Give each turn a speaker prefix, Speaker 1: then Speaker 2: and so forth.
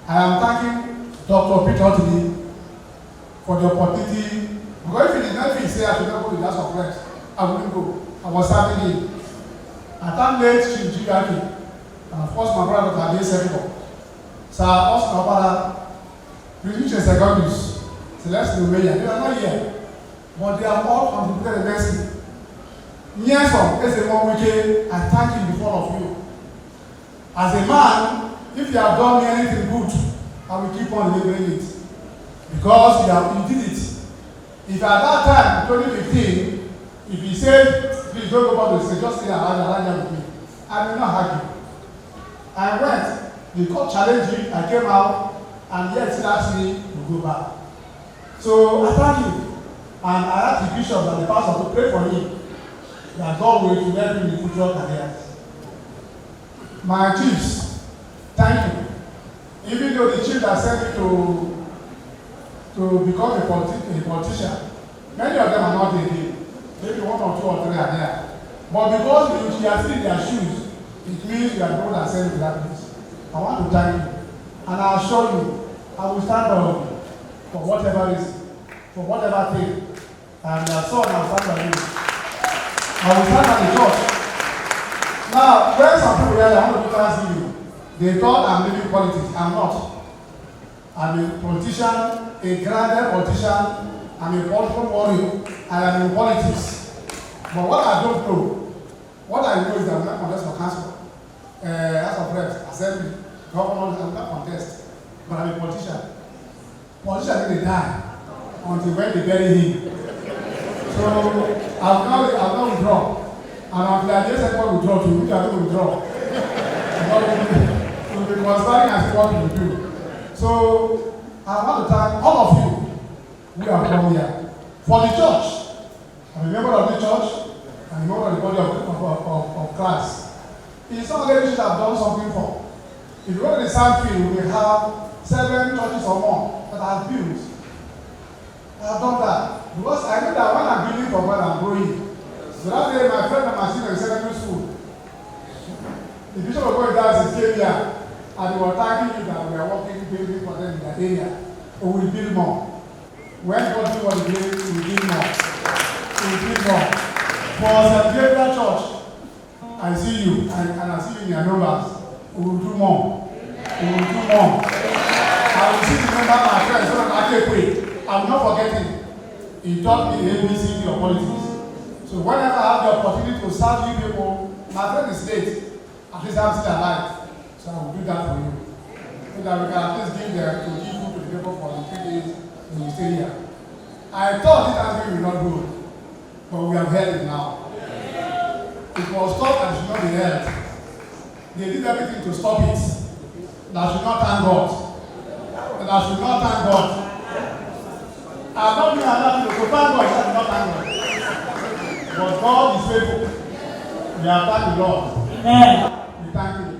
Speaker 1: I am thanking Dr. Peter for the opportunity. Because if it is not, if he say I should not go to the House of Reps, I wouldn't go. I was serving him. I thank late Shinjigaki, and of course my brother Dr. Sekibo. So also my brother, British and Secondaries, Celeste Numeya, they are not here, but they have all contributed immensely. Yes, as a one weekend, I thank him before of you. As a man, if you have done me anything good, I will keep on delivering it. Because you did it. If at that time, 2015, if he said, please don't go back to the state, just stay around with me, I will not argue. I went, the court challenged me, I came out, and yet still asked me to go back. So I thank him. And I asked the bishop and the pastor to pray for him, that God will help him in the future careers. My chiefs, thank you. Even though the chief that sent me to become a politician, many of them are not there. Maybe 1 or 2 or 3 are there. But because you are still in their shoes, it means you are the one that sent me to that place. I want to thank you. And I assure you, I will stand by you for whatever reason, for whatever thing. And your son, I will stand by you. I will stand by the church. Now, when some people realize I want to answer you, they thought I'm living politics. I'm not. I'm a politician, a grounded politician. I'm a political warrior. I am in politics. But what I don't know, what I know is that I'm not contest for council, House of Reps, Assembly, government, I'm not contest. But I'm a politician. Politicians didn't die until when they bury him. So I've not withdrawn. And until I just said what withdraw to, which I don't withdraw. But we'll be conspiring as what we do. So I want to thank all of you who have come here. For the church, I'm a member of the church, I'm a member of the body of Christ. It is something that we should have done something for. If you go to the same field, we have 7 churches or more that I have built. I have done that. Because I know that when I'm building for God, I'm growing. So that day, my friend and my senior in secondary school, the bishop of God does came here, and they were thanking you that we are working, building for them in that area. We will build more. When God do what He did, we will build more. We will build more. For St. Gabriel Church, I see you, and I see you in your numbers. We will do more. We will do more. I will see the member of my friends, so that I can pray. I will not forget him. He taught me the ABCD of politics. So whenever I have the opportunity to serve you people, my friend is late. At least I'm still alive. So I will do that for you. So that we can at least give food to the people for the 3 days when you stay here. I thought this answer will not go, but we have heard it now. It was thought and should not be held. They did everything to stop it. That should not thank God. That should not thank God. I have not been allowed to thank God, I should not thank God. But God is faithful. We have thanked the Lord.
Speaker 2: Amen.
Speaker 1: We thank you.